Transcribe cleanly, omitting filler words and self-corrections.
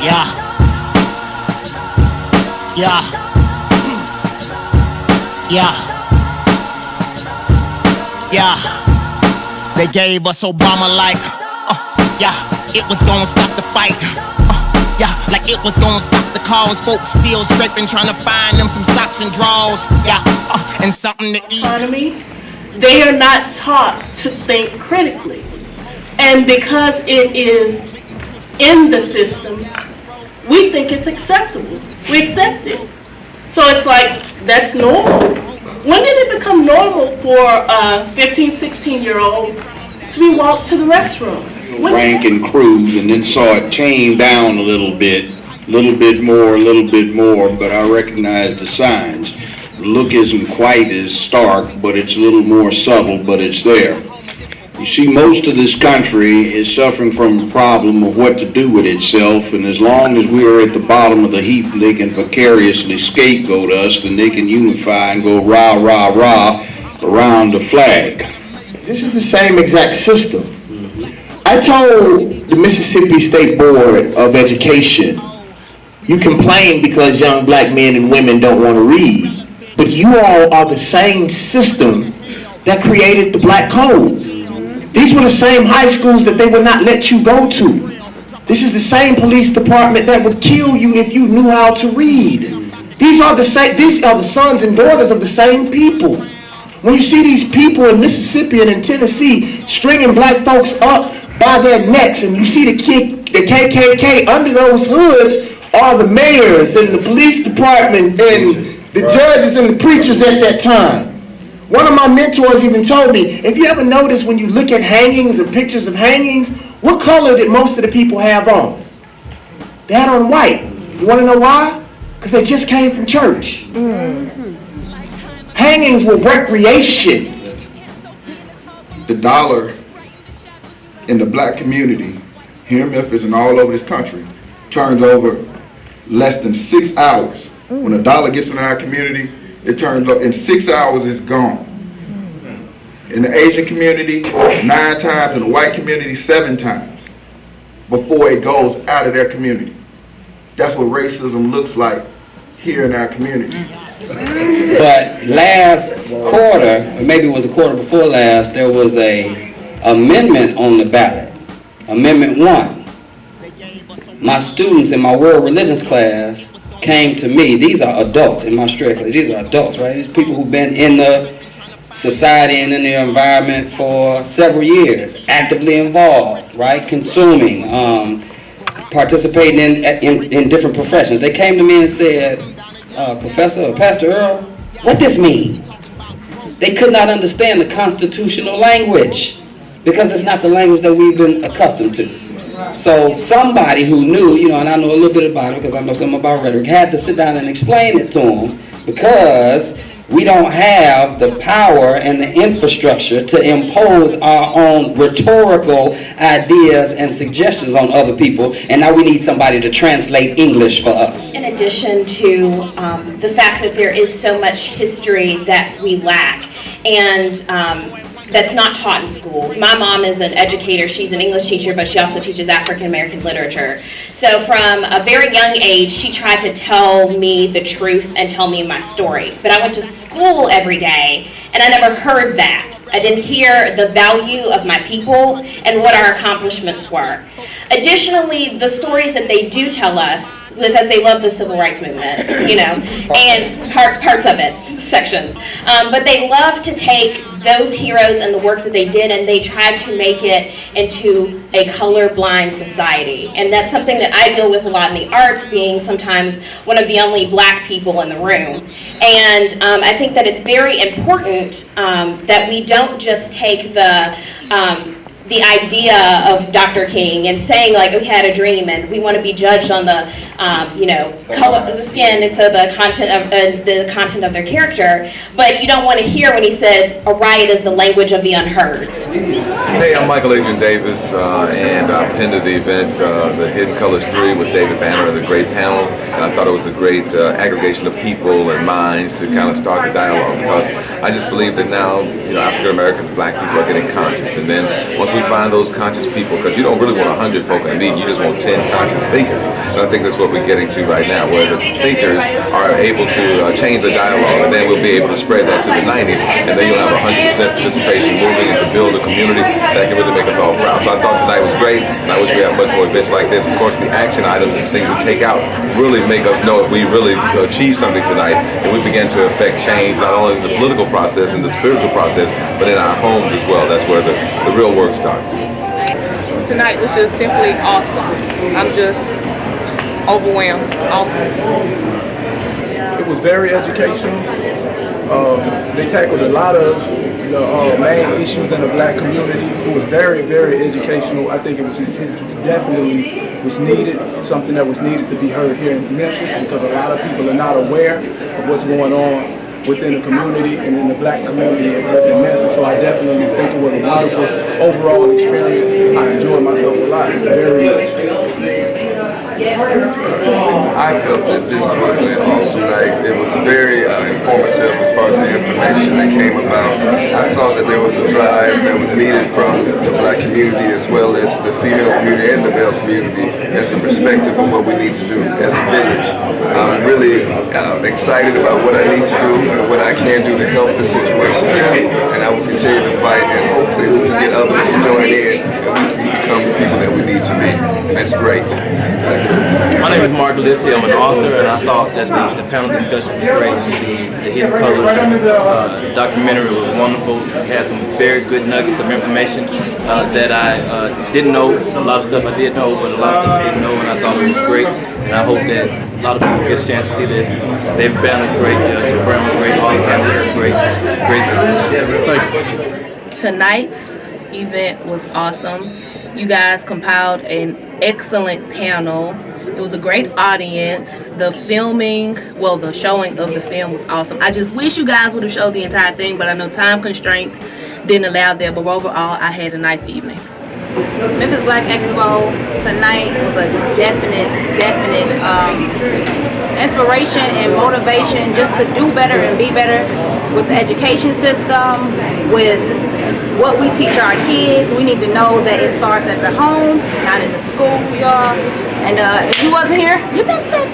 Yeah. Yeah. Yeah. Yeah. They gave us Obama like, yeah, it was gonna stop the fight. Yeah, like it was gonna stop the cause. Folks still scraping, trying to find them some socks and drawers. Yeah, and something to eat. Economy, they are not taught to think critically. And because it is in the system, we think it's acceptable. We accept it. So it's like, that's normal. When did it become normal for a 15, 16-year-old to be walked to the restroom? Rank and cruise, and then saw it tame down a little bit more, but I recognize the signs. The look isn't quite as stark, but it's a little more subtle, but it's there. You see, most of this country is suffering from a problem of what to do with itself, and as long as we are at the bottom of the heap and they can vicariously scapegoat us, then they can unify and go rah, rah, rah around the flag. This is the same exact system. I told the Mississippi State Board of Education, you complain because young black men and women don't want to read, but you all are the same system that created the black codes. These were the same high schools that they would not let you go to. This is the same police department that would kill you if you knew how to read. These are the sons and daughters of the same people. When you see these people in Mississippi and in Tennessee stringing black folks up by their necks, and you see the KKK under those hoods are the mayors and the police department and the judges and the preachers at that time. One of my mentors even told me, if you ever notice when you look at hangings and pictures of hangings, what color did most of the people have on? They had on white. You want to know why? Because they just came from church. Hangings were recreation. The dollar in the black community here in Memphis and all over this country turns over less than 6 hours. When a dollar gets in our community, it turns up in 6 hours, it's gone. In the Asian community, 9 times, in the white community, 7 times before it goes out of their community. That's what racism looks like here in our community. But last quarter, or maybe it was the quarter before last, there was a amendment on the ballot, Amendment 1. My students in my world religions class came to me. These are adults in my straight class. These are adults, right? These people who've been in the society and in the environment for several years, actively involved, right? Consuming, participating in different professions. They came to me and said, Professor or Pastor Earl, what this mean? They could not understand the constitutional language because it's not the language that we've been accustomed to. So somebody who knew, and I know a little bit about it because I know something about rhetoric, had to sit down and explain it to them because we don't have the power and the infrastructure to impose our own rhetorical ideas and suggestions on other people, and now we need somebody to translate English for us. In addition to the fact that there is so much history that we lack, and that's not taught in schools. My mom is an educator. She's an English teacher, but she also teaches African American literature. So from a very young age, she tried to tell me the truth and tell me my story. But I went to school every day, and I never heard that. I didn't hear the value of my people and what our accomplishments were. Additionally, the stories that they do tell us, because they love the civil rights movement, and parts of it, sections. But they love to take those heroes and the work that they did, and they try to make it into a colorblind society. And that's something that I deal with a lot in the arts, being sometimes one of the only black people in the room. And I think that it's very important that we don't just take the idea of Dr. King and saying like we had a dream and we want to be judged on the color the skin, and so the content of their character. But you don't want to hear when he said a riot is the language of the unheard. Hey, I'm Michael Adrian Davis, and I attended the event, the Hidden Colors 3 with David Banner and a great panel. And I thought it was a great aggregation of people and minds to kind of start the dialogue, because I just believe that now, African Americans, black people are getting conscious. And then once we find those conscious people, because you don't really want 100 folk in a meeting, you just want 10 conscious thinkers. And I think that's what we're getting to right now, where the thinkers are able to change the dialogue, and then we'll be able to spread that to the 90, and then you'll have 100% participation moving and to build a community that can really make us all proud. So I thought tonight was great, and I wish we had much more events like this. Of course, the action items and things we take out really make us know if we really achieved something tonight, and we began to affect change not only in the political process and the spiritual process, but in our homes as well. That's where the real work starts. Tonight was just simply awesome. I'm just overwhelmed. Awesome. It was very educational. They tackled a lot of the main issues in the black community. It was very, very educational. I think it definitely was needed, something that was needed to be heard here in Memphis, because a lot of people are not aware of what's going on within the community and in the black community in Memphis. So I definitely think it was a wonderful overall experience. I enjoyed myself a lot, very much. I felt that this was an awesome night. It was very informative as far as the information that came about. I saw that there was a drive that was needed from the black community as well as the female community and the male community as the perspective of what we need to do as a village. I'm really excited about what I need to do and what I can do to help the situation out. And I will continue to fight, and hopefully we can get others to join in and we can become the people that we need to be. That's great. My name is Mark Lipsy. I'm an author, and I thought that the panel discussion was great. The Hidden Colors documentary was wonderful. It had some very good nuggets of information that I didn't know. A lot of stuff I did know, but a lot of stuff I didn't know, and I thought it was great. And I hope that a lot of people get a chance to see this. David Banner's great, Tim Brown was great, all the panelists were great. Great. Tonight's event was awesome. You guys compiled an excellent panel. It was a great audience. The showing of the film was awesome. I just wish you guys would have showed the entire thing, but I know time constraints didn't allow that. But overall, I had a nice evening. Memphis Black Expo tonight was a definite inspiration and motivation just to do better and be better with the education system, with what we teach our kids. We need to know that it starts at the home, not in the school, y'all. And if you wasn't here, you missed it.